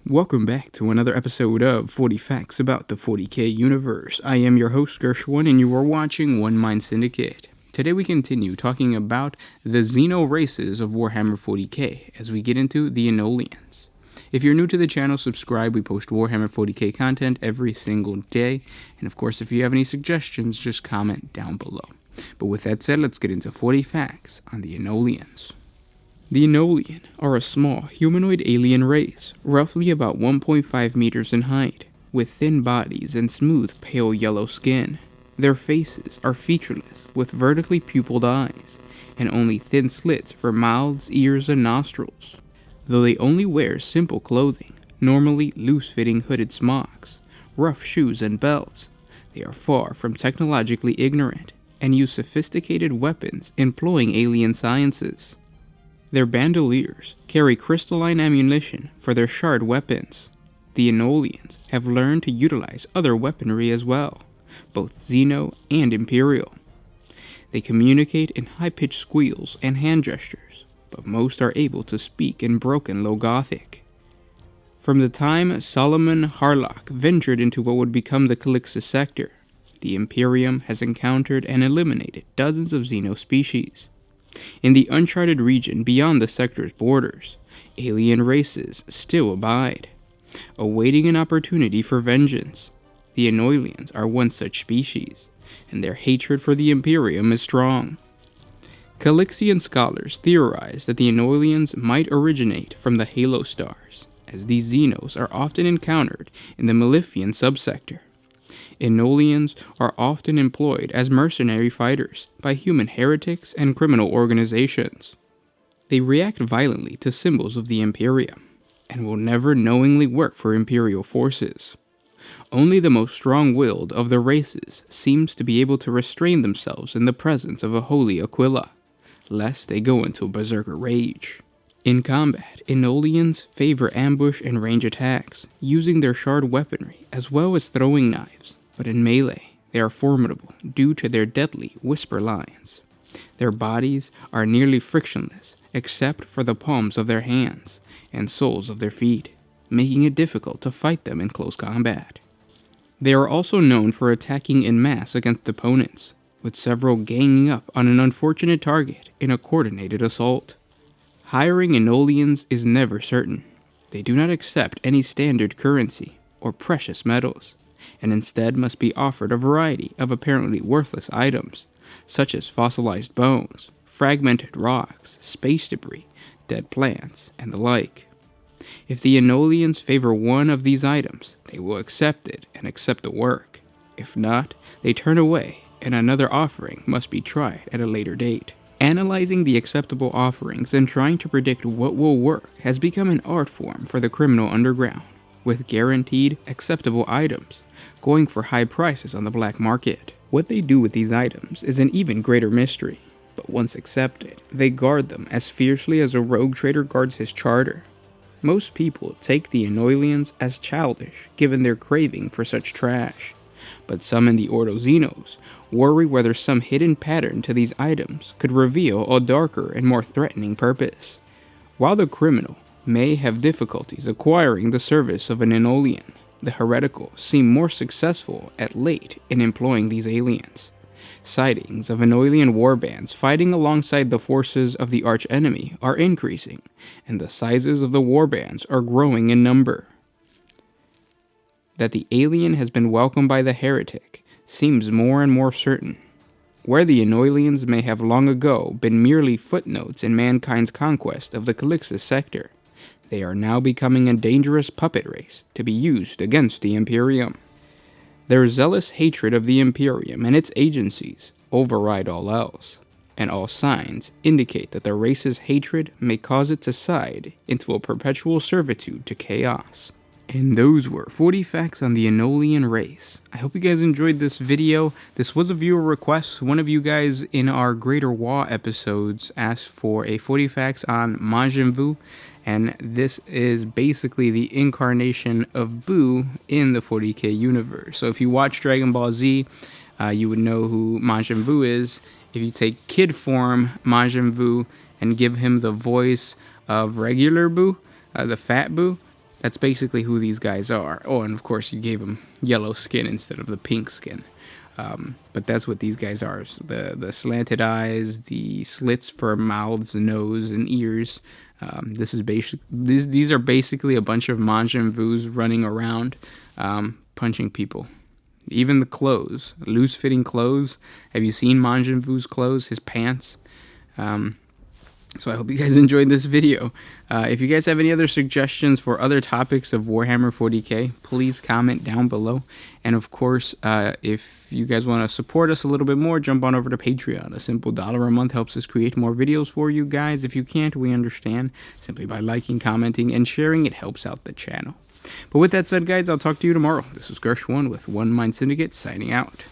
Welcome back to another episode of 40 Facts about the 40k universe. I am your host Gershwin and you are watching One Mind Syndicate. Today we continue talking about the Xeno races of Warhammer 40k as we get into the Enoulians. If you're new to the channel, subscribe. We post Warhammer 40k content every single day. And of course, if you have any suggestions, just comment down below. But with that said, let's get into 40 facts on the Enoulians. The Enoulian are a small humanoid alien race, roughly about 1.5 meters in height, with thin bodies and smooth pale yellow skin. Their faces are featureless, with vertically pupilled eyes, and only thin slits for mouths, ears, and nostrils. Though they only wear simple clothing, normally loose-fitting hooded smocks, rough shoes, and belts, they are far from technologically ignorant, and use sophisticated weapons employing alien sciences. Their bandoliers carry crystalline ammunition for their shard weapons. The Enoulians have learned to utilize other weaponry as well, both Xeno and Imperial. They communicate in high-pitched squeals and hand gestures, but most are able to speak in broken Low Gothic. From the time Solomon Harlock ventured into what would become the Calixis sector, the Imperium has encountered and eliminated dozens of Xeno species. In the uncharted region beyond the sector's borders, alien races still abide, awaiting an opportunity for vengeance. The Enoulians are one such species, and their hatred for the Imperium is strong. Calixian scholars theorize that the Enoulians might originate from the Halo stars, as these Xenos are often encountered in the Malefian subsector. Enoulians are often employed as mercenary fighters by human heretics and criminal organizations. They react violently to symbols of the Imperium, and will never knowingly work for Imperial forces. Only the most strong-willed of the races seems to be able to restrain themselves in the presence of a holy Aquila, lest they go into berserker rage. In combat, Enoulians favor ambush and range attacks, using their shard weaponry as well as throwing knives. But in melee, they are formidable due to their deadly whisper lines. Their bodies are nearly frictionless, except for the palms of their hands and soles of their feet, making it difficult to fight them in close combat. They are also known for attacking in mass against opponents, with several ganging up on an unfortunate target in a coordinated assault. Hiring Enoulians is never certain. They do not accept any standard currency or precious metals, and instead must be offered a variety of apparently worthless items, such as fossilized bones, fragmented rocks, space debris, dead plants, and the like. If the Enoulians favor one of these items, they will accept it and accept the work. If not, they turn away, and another offering must be tried at a later date. Analyzing the acceptable offerings and trying to predict what will work has become an art form for the criminal underground, with guaranteed acceptable items going for high prices on the black market. What they do with these items is an even greater mystery, but once accepted, they guard them as fiercely as a rogue trader guards his charter. Most people take the Enoulians as childish, given their craving for such trash, but some in the Ordo Xenos worry whether some hidden pattern to these items could reveal a darker and more threatening purpose. While the criminal may have difficulties acquiring the service of an Enoulian, the heretical seem more successful at late in employing these aliens. Sightings of Enoulian warbands fighting alongside the forces of the archenemy are increasing, and the sizes of the warbands are growing in number. That the alien has been welcomed by the heretic seems more and more certain. Where the Enoulians may have long ago been merely footnotes in mankind's conquest of the Calixis sector, they are now becoming a dangerous puppet race to be used against the Imperium. Their zealous hatred of the Imperium and its agencies override all else, and all signs indicate that the race's hatred may cause it to side into a perpetual servitude to chaos. And those were 40 facts on the Enoulian race. I hope you guys enjoyed this video. This was a viewer request. One of you guys in our Greater Wa episodes asked for a 40 facts on Majin Buu, and this is basically the incarnation of Buu in the 40k universe. So if you watch Dragon Ball Z, you would know who Majin Buu is. If you take kid form Majin Buu and give him the voice of regular Buu, the fat Buu, That's basically who these guys are. Oh, and of course you gave them yellow skin instead of the pink skin. But that's what these guys are. So the slanted eyes, the slits for mouths, nose, and ears. These are basically a bunch of Majin Vuus running around, punching people. Even the clothes, loose-fitting clothes. Have you seen Majin Vuu's clothes? His pants. So I hope you guys enjoyed this video. If you guys have any other suggestions for other topics of Warhammer 40k, please comment down below. And of course, if you guys want to support us a little bit more, jump on over to Patreon. A simple $1 a month helps us create more videos for you guys. If you can't, we understand. Simply by liking, commenting, and sharing, it helps out the channel. But with that said, guys, I'll talk to you tomorrow. This is Gersh1 with One Mind Syndicate, signing out.